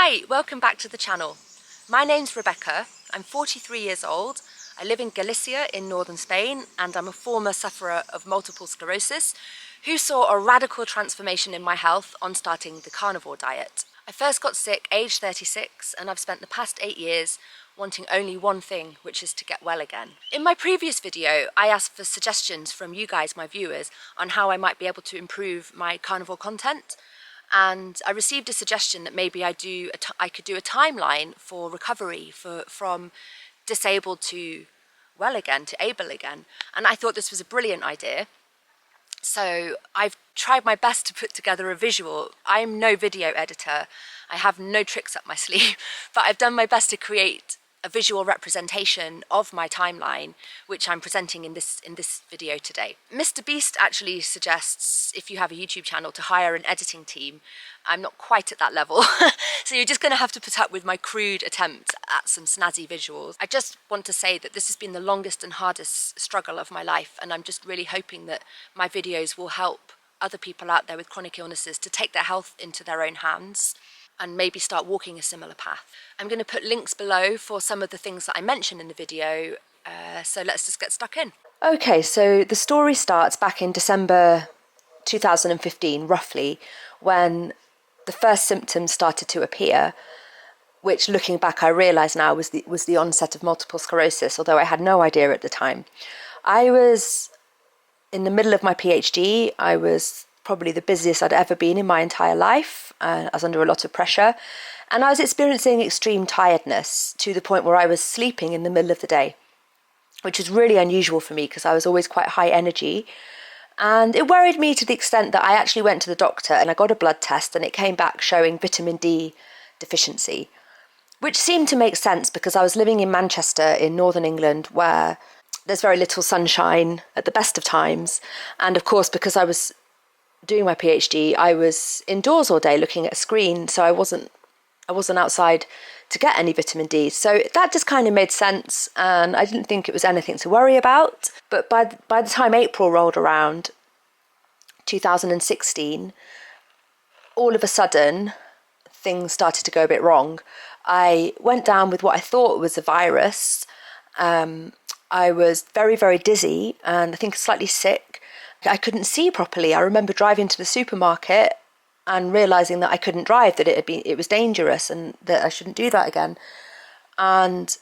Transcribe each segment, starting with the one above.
Hi, welcome back to the channel. My name's Rebecca, I'm 43 years old, I live in Galicia in northern Spain, and I'm a former sufferer of multiple sclerosis who saw a radical transformation in my health on starting the carnivore diet. I first got sick aged 36 and I've spent the past 8 years wanting only one thing, which is to get well again. In my previous video, I asked for suggestions from you guys, my viewers, on how I might be able to improve my carnivore content. And I received a suggestion that maybe I could do a timeline for recovery from disabled to well again, to able again. And I thought this was a brilliant idea. So I've tried my best to put together a visual. I'm no video editor. I have no tricks up my sleeve, but I've done my best to create a visual representation of my timeline, which I'm presenting in this video today. Mr. Beast actually suggests, if you have a YouTube channel, to hire an editing team. I'm not quite at that level, so you're just going to have to put up with my crude attempt at some snazzy visuals. I just want to say that this has been the longest and hardest struggle of my life, and I'm just really hoping that my videos will help other people out there with chronic illnesses to take their health into their own hands and maybe start walking a similar path. I'm going to put links below for some of the things that I mentioned in the video, so let's just get stuck in. Okay, so the story starts back in December 2015, roughly, when the first symptoms started to appear, which looking back I realise now was the onset of multiple sclerosis, although I had no idea at the time. I was in the middle of my PhD. I was probably the busiest I'd ever been in my entire life. I was under a lot of pressure, and I was experiencing extreme tiredness to the point where I was sleeping in the middle of the day, which was really unusual for me because I was always quite high energy. And it worried me to the extent that I actually went to the doctor and I got a blood test and it came back showing vitamin D deficiency, which seemed to make sense because I was living in Manchester in northern England where there's very little sunshine at the best of times. And of course, because I was doing my PhD, I was indoors all day looking at a screen, so I wasn't outside to get any vitamin D. So that just kind of made sense, and I didn't think it was anything to worry about. But by the time April rolled around, 2016, all of a sudden, things started to go a bit wrong. I went down with what I thought was a virus. I was very, very dizzy and I think slightly sick. I couldn't see properly. I remember driving to the supermarket and realising that I couldn't drive, that it was dangerous and that I shouldn't do that again. And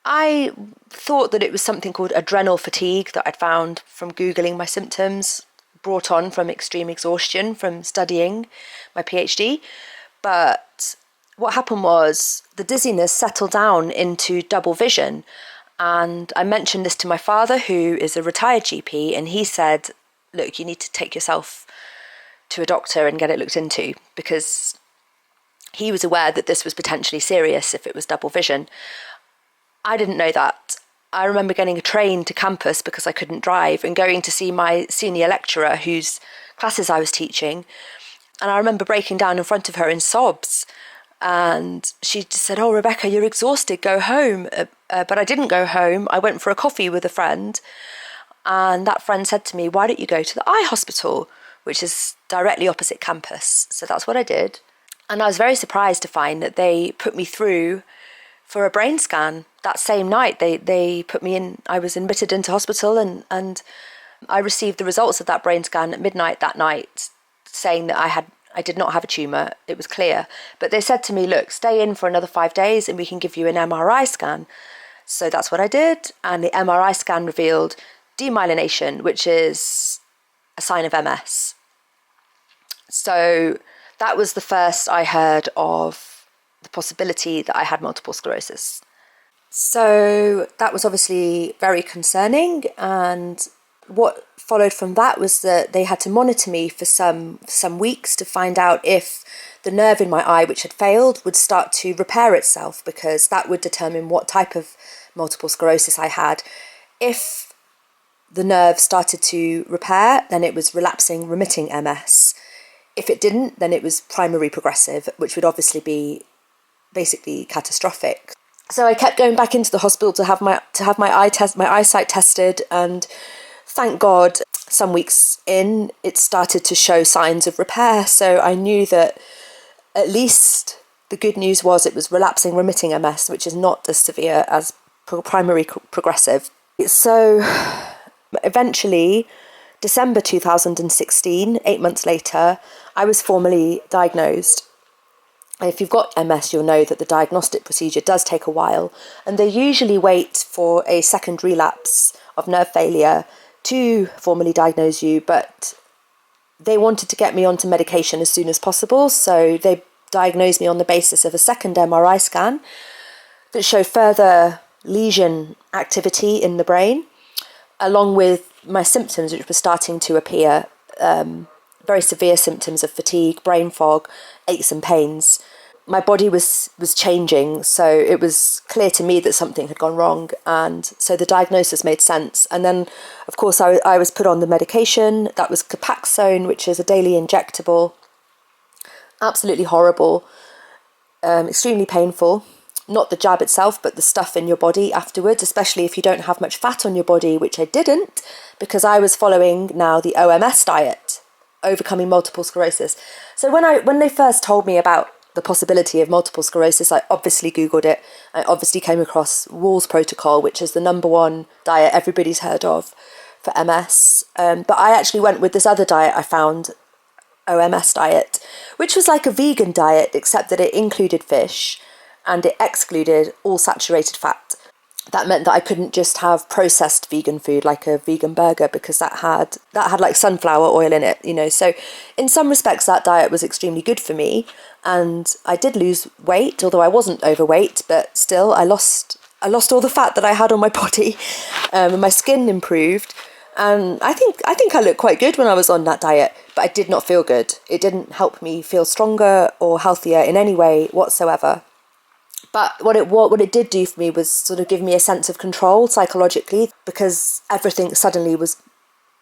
I thought that it was something called adrenal fatigue that I'd found from Googling my symptoms, brought on from extreme exhaustion from studying my PhD. But what happened was the dizziness settled down into double vision. And I mentioned this to my father, who is a retired GP, and he said, look, you need to take yourself to a doctor and get it looked into, because he was aware that this was potentially serious if it was double vision. I didn't know that. I remember getting a train to campus because I couldn't drive and going to see my senior lecturer whose classes I was teaching. And I remember breaking down in front of her in sobs. And she just said, oh, Rebecca, you're exhausted, go home. But I didn't go home. I went for a coffee with a friend. And that friend said to me, why don't you go to the eye hospital, which is directly opposite campus? So that's what I did. And I was very surprised to find that they put me through for a brain scan that same night. They put me in, I was admitted into hospital, and I received the results of that brain scan at midnight that night, saying that I did not have a tumour. It was clear. But they said to me, look, stay in for another 5 days and we can give you an MRI scan. So that's what I did. And the MRI scan revealed demyelination, which is a sign of MS. So that was the first I heard of the possibility that I had multiple sclerosis. So that was obviously very concerning, and what followed from that was that they had to monitor me for some weeks to find out if the nerve in my eye, which had failed, would start to repair itself, because that would determine what type of multiple sclerosis I had. If the nerve started to repair, then it was relapsing, remitting MS. If it didn't, then it was primary progressive, which would obviously be basically catastrophic. So I kept going back into the hospital to have my eyesight tested, and thank God, some weeks in, it started to show signs of repair. So I knew that at least The good news was it was relapsing remitting MS, which is not as severe as primary progressive. So eventually, December 2016, 8 months later, I was formally diagnosed. If you've got MS, you'll know that the diagnostic procedure does take a while, and they usually wait for a second relapse of nerve failure to formally diagnose you, but they wanted to get me onto medication as soon as possible, so they diagnosed me on the basis of a second MRI scan that showed further lesion activity in the brain, along with my symptoms, which were starting to appear, very severe symptoms of fatigue, brain fog, aches and pains. My body was changing, so it was clear to me that something had gone wrong, and so the diagnosis made sense. And then, of course, I was put on the medication. That was Copaxone, which is a daily injectable. Absolutely horrible, extremely painful. Not the jab itself, but the stuff in your body afterwards, especially if you don't have much fat on your body, which I didn't, because I was following now the OMS diet, overcoming multiple sclerosis. So when they first told me about the possibility of multiple sclerosis, I obviously Googled it. I obviously came across Wall's protocol, which is the #1 diet everybody's heard of for MS. But I actually went with this other diet I found, OMS diet, which was like a vegan diet, except that it included fish and it excluded all saturated fat. That meant that I couldn't just have processed vegan food like a vegan burger, because that had like sunflower oil in it, you know. So in some respects that diet was extremely good for me, and I did lose weight, although I wasn't overweight, but still I lost all the fat that I had on my body, and my skin improved. And I think I looked quite good when I was on that diet, but I did not feel good. It didn't help me feel stronger or healthier in any way whatsoever. But what it did do for me was sort of give me a sense of control psychologically, because everything suddenly was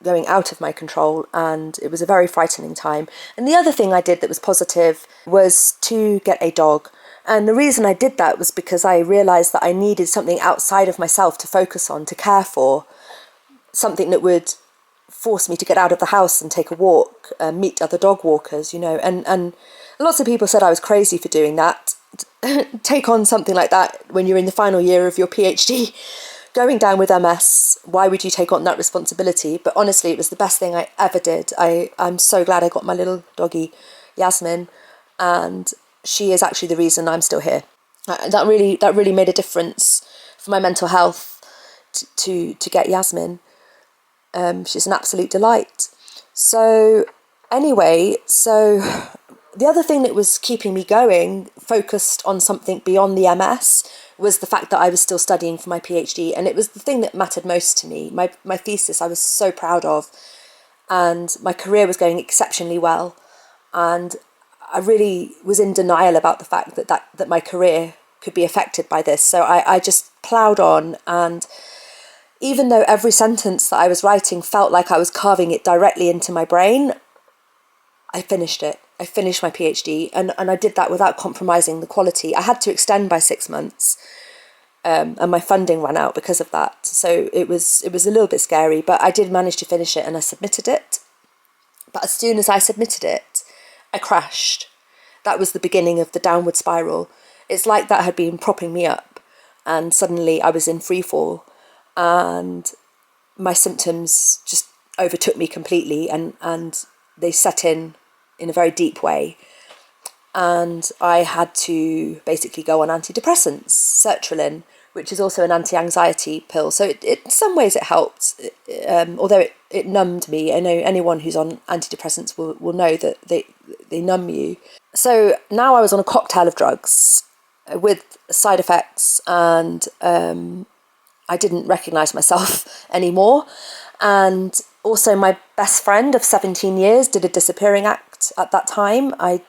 going out of my control, and it was a very frightening time. And the other thing I did that was positive was to get a dog. And the reason I did that was because I realised that I needed something outside of myself to focus on, to care for, something that would force me to get out of the house and take a walk, meet other dog walkers, you know. And lots of people said I was crazy for doing that. Take on something like that when you're in the final year of your PhD, going down with MS. Why would you take on that responsibility? But honestly, it was the best thing I ever did. I'm so glad I got my little doggy, Yasmin, and she is actually the reason I'm still here. That really made a difference for my mental health to get Yasmin. She's an absolute delight. So anyway, the other thing that was keeping me going, focused on something beyond the MS, was the fact that I was still studying for my PhD, and it was the thing that mattered most to me. My thesis I was so proud of, and my career was going exceptionally well, and I really was in denial about the fact that my career could be affected by this. So I just ploughed on, and even though every sentence that I was writing felt like I was carving it directly into my brain, I finished it. I finished my PhD, and I did that without compromising the quality. I had to extend by 6 months, and my funding ran out because of that. So it was a little bit scary, but I did manage to finish it, and I submitted it. But as soon as I submitted it, I crashed. That was the beginning of the downward spiral. It's like that had been propping me up, and suddenly I was in free fall, and my symptoms just overtook me completely, and they set in a very deep way, and I had to basically go on antidepressants, sertraline, which is also an anti-anxiety pill. So in some ways it helped, although it numbed me. I know anyone who's on antidepressants will know that they numb you. So now I was on a cocktail of drugs with side effects, and I didn't recognise myself anymore. And also my best friend of 17 years did a disappearing act at that time. I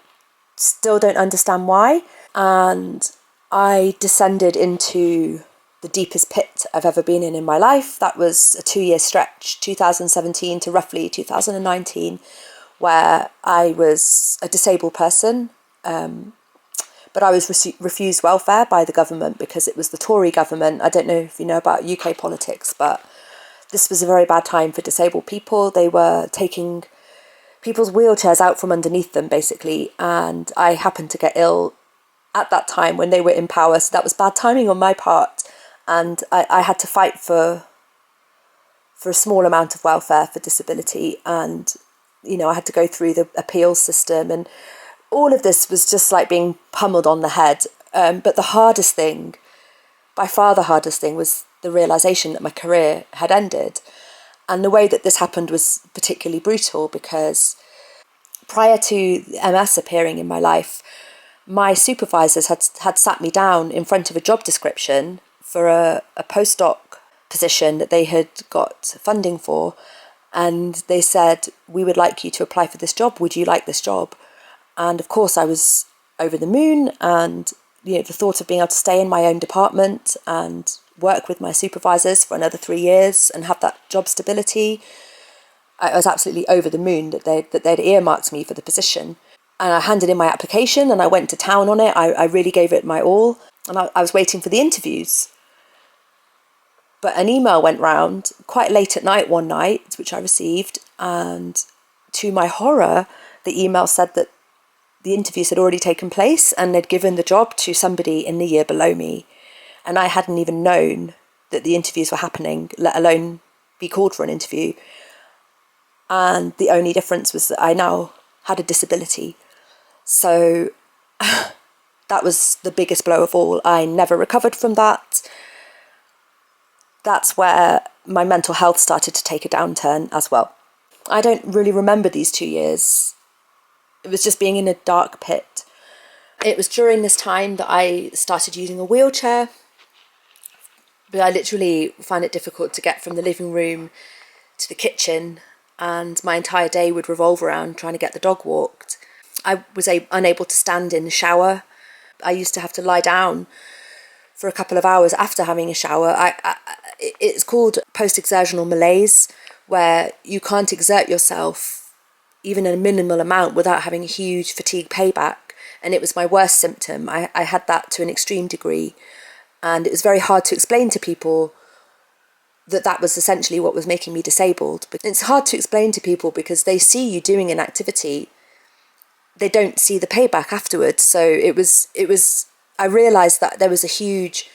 still don't understand why. And I descended into the deepest pit I've ever been in my life. That was a 2-year stretch, 2017 to roughly 2019, where I was a disabled person, but I was refused welfare by the government because it was the Tory government. I don't know if you know about UK politics, but this was a very bad time for disabled people. They were taking people's wheelchairs out from underneath them, basically, and I happened to get ill at that time when they were in power. So that was bad timing on my part. And I had to fight for a small amount of welfare for disability. And, I had to go through the appeals system. And all of this was just like being pummeled on the head. But the hardest thing, by far the hardest thing, was the realisation that my career had ended. And the way that this happened was particularly brutal because prior to MS appearing in my life, my supervisors had sat me down in front of a job description for a postdoc position that they had got funding for. And they said, we would like you to apply for this job. Would you like this job? And of course I was over the moon, and the thought of being able to stay in my own department and work with my supervisors for another 3 years and have that job stability, I was absolutely over the moon that they'd earmarked me for the position. And I handed in my application and I went to town on it. I really gave it my all, and I was waiting for the interviews. But an email went round quite late at night one night, which I received, and to my horror, the email said that the interviews had already taken place and they'd given the job to somebody in the year below me. And I hadn't even known that the interviews were happening, let alone be called for an interview. And the only difference was that I now had a disability. So that was the biggest blow of all. I never recovered from that. That's where my mental health started to take a downturn as well. I don't really remember these 2 years. It was just being in a dark pit. It was during this time that I started using a wheelchair. But I literally found it difficult to get from the living room to the kitchen, and my entire day would revolve around trying to get the dog walked. I was unable to stand in the shower. I used to have to lie down for a couple of hours after having a shower. It's called post-exertional malaise, where you can't exert yourself even a minimal amount without having a huge fatigue payback. And it was my worst symptom. I had that to an extreme degree. And it was very hard to explain to people that was essentially what was making me disabled. But it's hard to explain to people because they see you doing an activity, they don't see the payback afterwards. So it was. I realised that there was a huge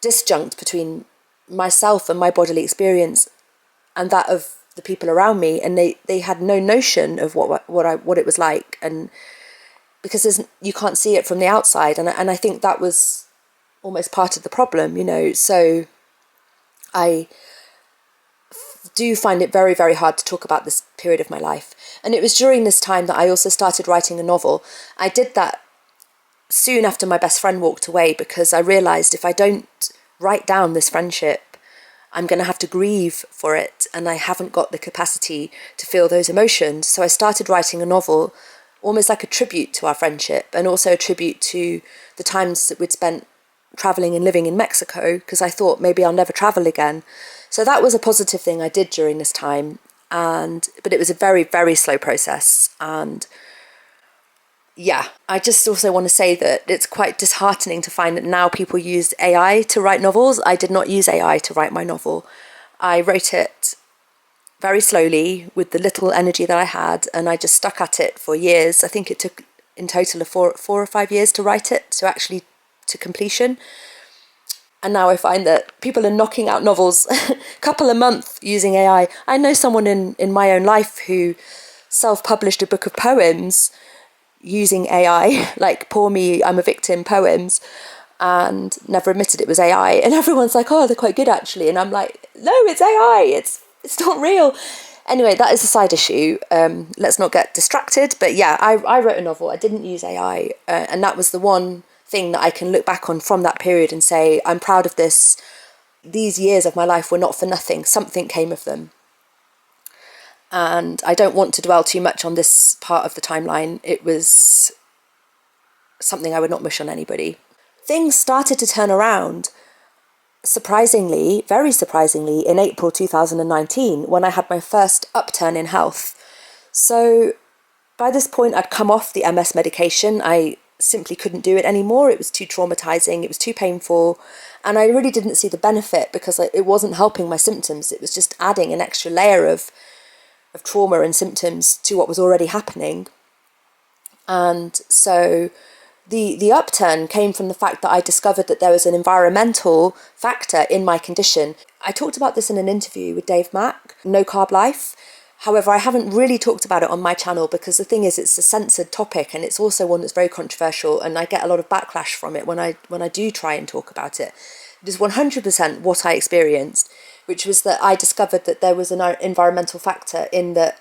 disjunct between myself and my bodily experience and that of the people around me, and they had no notion of what it was like, and because you can't see it from the outside, and I think that was almost part of the problem, So I do find it very, very hard to talk about this period of my life. And it was during this time that I also started writing a novel. I did that soon after my best friend walked away, because I realised if I don't write down this friendship, I'm going to have to grieve for it, and I haven't got the capacity to feel those emotions. So I started writing a novel, almost like a tribute to our friendship, and also a tribute to the times that we'd spent travelling and living in Mexico, because I thought maybe I'll never travel again. So that was a positive thing I did during this time, but it was a very, very slow process. And yeah, I just also want to say that it's quite disheartening to find that now people use AI to write novels. I did not use AI to write my novel. I wrote it very slowly with the little energy that I had, and I just stuck at it for years. I think it took in total of 4 or 5 years to write it, so actually to completion. And now I find that people are knocking out novels a couple a month using AI. I know someone in my own life who self-published a book of poems using AI, like Poor Me, I'm a Victim poems, and never admitted it was AI. And everyone's like, oh, they're quite good actually. And I'm like, no, it's AI. It's not real. Anyway, that is a side issue. Let's not get distracted. But yeah, I wrote a novel. I didn't use AI. And that was the one thing that I can look back on from that period and say, I'm proud of this. These years of my life were not for nothing. Something came of them. And I don't want to dwell too much on this part of the timeline. It was something I would not wish on anybody. Things started to turn around, surprisingly, very surprisingly, in April 2019, when I had my first upturn in health. So by this point, I'd come off the MS medication. I simply couldn't do it anymore. It was too traumatizing. It was too painful. And I really didn't see the benefit, because it wasn't helping my symptoms. It was just adding an extra layer of trauma and symptoms to what was already happening. And so The upturn came from the fact that I discovered that there was an environmental factor in my condition. I talked about this in an interview with Dave Mack, No Carb Life. However, I haven't really talked about it on my channel because the thing is, it's a censored topic, and it's also one that's very controversial, and I get a lot of backlash from it when I do try and talk about it. It is 100% what I experienced, which was that I discovered that there was an environmental factor in that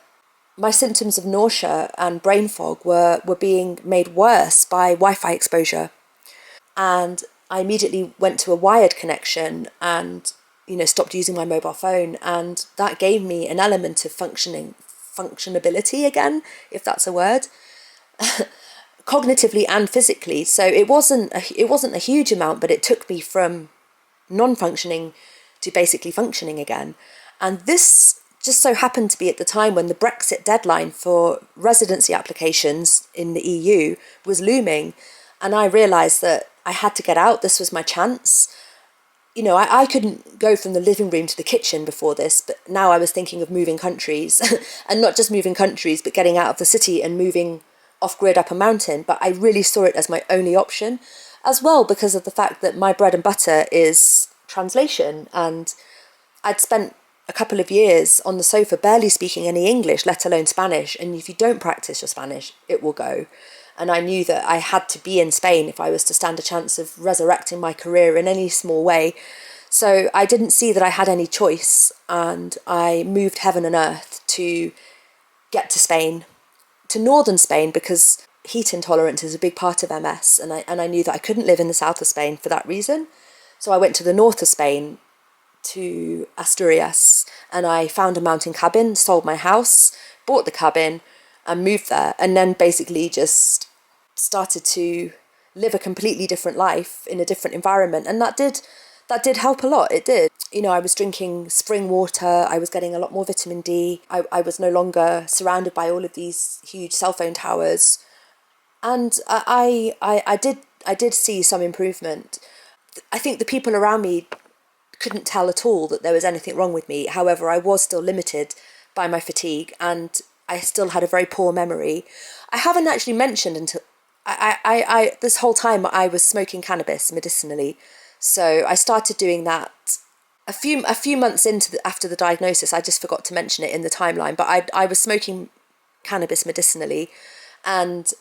my symptoms of nausea and brain fog were being made worse by Wi-Fi exposure. And I immediately went to a wired connection and, stopped using my mobile phone. And that gave me an element of functionability again, if that's a word, cognitively and physically. So it wasn't a huge amount, but it took me from non-functioning to basically functioning again. And this just so happened to be at the time when the Brexit deadline for residency applications in the EU was looming. And I realised that I had to get out. This was my chance. I couldn't go from the living room to the kitchen before this, but now I was thinking of moving countries and not just moving countries, but getting out of the city and moving off-grid up a mountain. But I really saw it as my only option as well, because of the fact that my bread and butter is translation. And I'd spent a couple of years on the sofa barely speaking any English, let alone Spanish. And if you don't practice your Spanish, it will go. And I knew that I had to be in Spain if I was to stand a chance of resurrecting my career in any small way. So I didn't see that I had any choice, and I moved heaven and earth to get to Spain, to northern Spain, because heat intolerance is a big part of MS, and I knew that I couldn't live in the south of Spain for that reason. So I went to the north of Spain, to Asturias, and I found a mountain cabin, sold my house, bought the cabin, and moved there, and then basically just started to live a completely different life in a different environment. And that did help a lot. It did. I was drinking spring water. I was getting a lot more vitamin D. I was no longer surrounded by all of these huge cell phone towers, and I did see some improvement. I think the people around me couldn't tell at all that there was anything wrong with me. However, I was still limited by my fatigue, and I still had a very poor memory. I haven't actually mentioned until I this whole time I was smoking cannabis medicinally. So I started doing that a few months after the diagnosis. I just forgot to mention it in the timeline, but I was smoking cannabis medicinally, and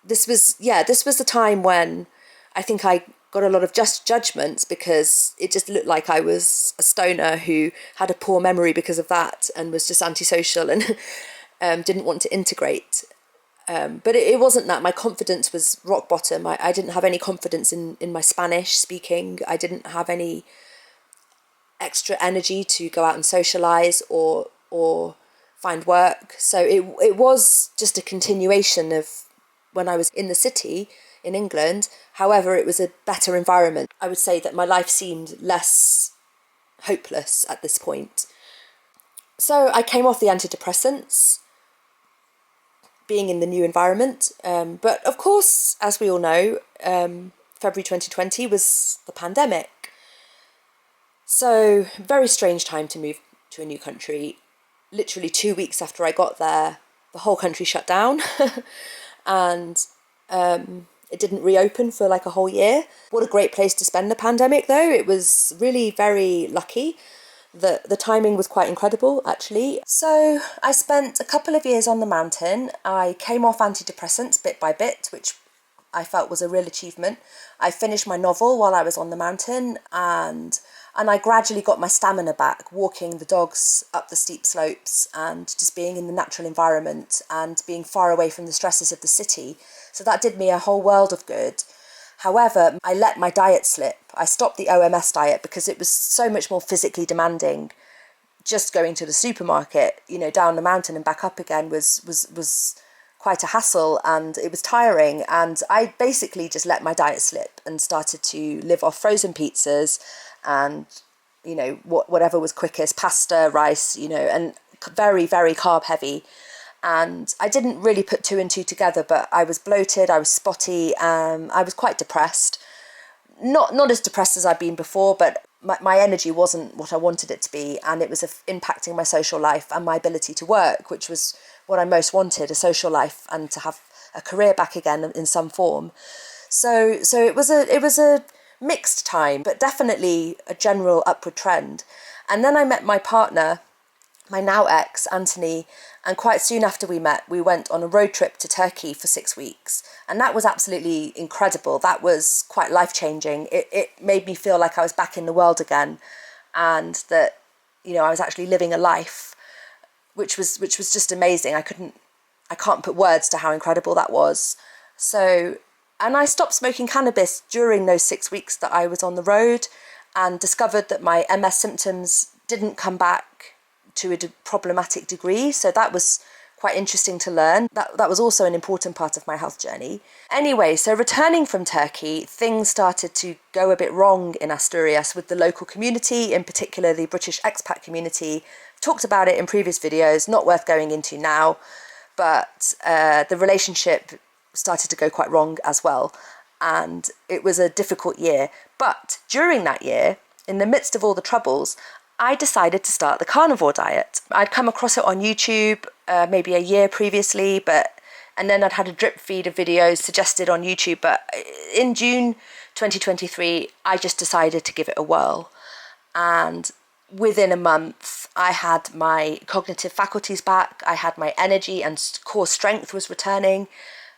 this was the time when I think I got a lot of just judgments, because it just looked like I was a stoner who had a poor memory because of that, and was just antisocial and didn't want to integrate. But it wasn't that. My confidence was rock bottom. I didn't have any confidence in my Spanish speaking. I didn't have any extra energy to go out and socialise or find work. So it was just a continuation of when I was in the city in England. However, it was a better environment. I would say that my life seemed less hopeless at this point. So I came off the antidepressants, being in the new environment. But of course, as we all know, February 2020 was the pandemic. So very strange time to move to a new country. Literally 2 weeks after I got there, the whole country shut down. And it didn't reopen for like a whole year. What a great place to spend the pandemic, though. It was really very lucky. The timing was quite incredible, actually. So I spent a couple of years on the mountain. I came off antidepressants bit by bit, which I felt was a real achievement. I finished my novel while I was on the mountain, and I gradually got my stamina back, walking the dogs up the steep slopes and just being in the natural environment and being far away from the stresses of the city. So that did me a whole world of good. However, I let my diet slip. I stopped the OMS diet because it was so much more physically demanding. Just going to the supermarket, down the mountain and back up again was quite a hassle, and it was tiring. And I basically just let my diet slip and started to live off frozen pizzas and, whatever was quickest, pasta, rice, and very, very carb heavy. And I didn't really put two and two together, but I was bloated, I was spotty, I was quite depressed. Not as depressed as I'd been before, but my energy wasn't what I wanted it to be, and it was impacting my social life and my ability to work, which was what I most wanted, a social life and to have a career back again in some form. So it was a mixed time, but definitely a general upward trend. And then I met my partner, my now ex, Anthony, and quite soon after we met, we went on a road trip to Turkey for 6 weeks. And that was absolutely incredible. That was quite life-changing. It made me feel like I was back in the world again, and that, I was actually living a life, which was just amazing. I can't put words to how incredible that was. So, and I stopped smoking cannabis during those 6 weeks that I was on the road, and discovered that my MS symptoms didn't come back to a problematic degree. So that was quite interesting to learn. That was also an important part of my health journey. Anyway, so returning from Turkey, things started to go a bit wrong in Asturias with the local community, in particular the British expat community. I've talked about it in previous videos, not worth going into now, but the relationship started to go quite wrong as well. And it was a difficult year. But during that year, in the midst of all the troubles, I decided to start the carnivore diet. I'd come across it on YouTube maybe a year previously, and then I'd had a drip feed of videos suggested on YouTube. But in June 2023, I just decided to give it a whirl. And within a month, I had my cognitive faculties back. I had my energy and core strength was returning.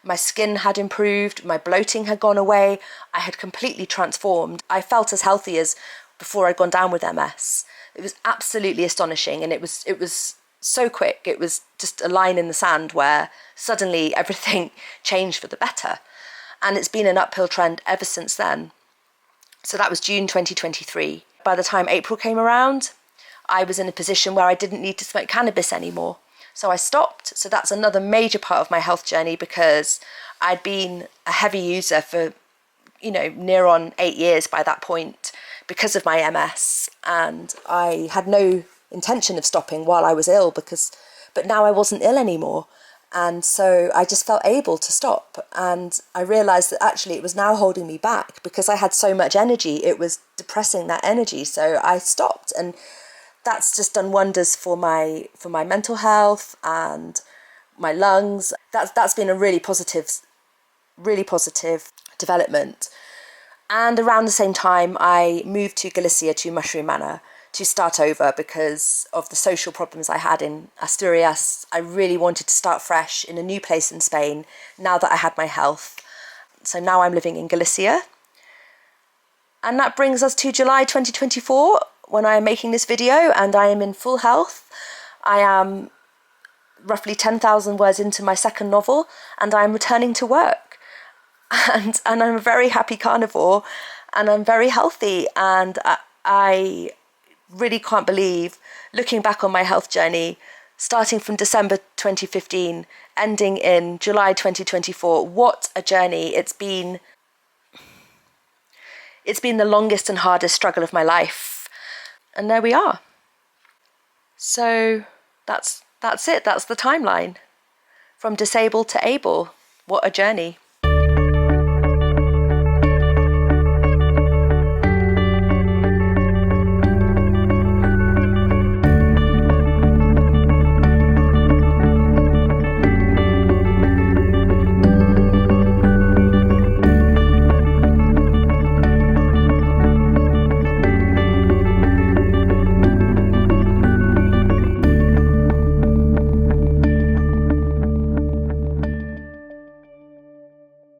My skin had improved. My bloating had gone away. I had completely transformed. I felt as healthy as before I'd gone down with MS. It was absolutely astonishing, and it was so quick. It was just a line in the sand where suddenly everything changed for the better. And it's been an uphill trend ever since then. So that was June 2023. By the time April came around, I was in a position where I didn't need to smoke cannabis anymore. So I stopped. So that's another major part of my health journey, because I'd been a heavy user for, near on 8 years by that point, because of my MS, and I had no intention of stopping while I was ill, but now I wasn't ill anymore, and so I just felt able to stop. And I realized that actually it was now holding me back, because I had so much energy, it was depressing that energy. So I stopped, and that's just done wonders for my mental health and my lungs. That's been a really positive development. And around the same time, I moved to Galicia, to Mushroom Manor, to start over because of the social problems I had in Asturias. I really wanted to start fresh in a new place in Spain, now that I had my health. So now I'm living in Galicia. And that brings us to July 2024, when I am making this video, and I am in full health. I am roughly 10,000 words into my second novel, and I am returning to work. And I'm a very happy carnivore, and I'm very healthy, and I really can't believe, looking back on my health journey, starting from December 2015, ending in July 2024, what a journey. It's been the longest and hardest struggle of my life, and there we are. So that's it. That's the timeline, from disabled to able. What a journey.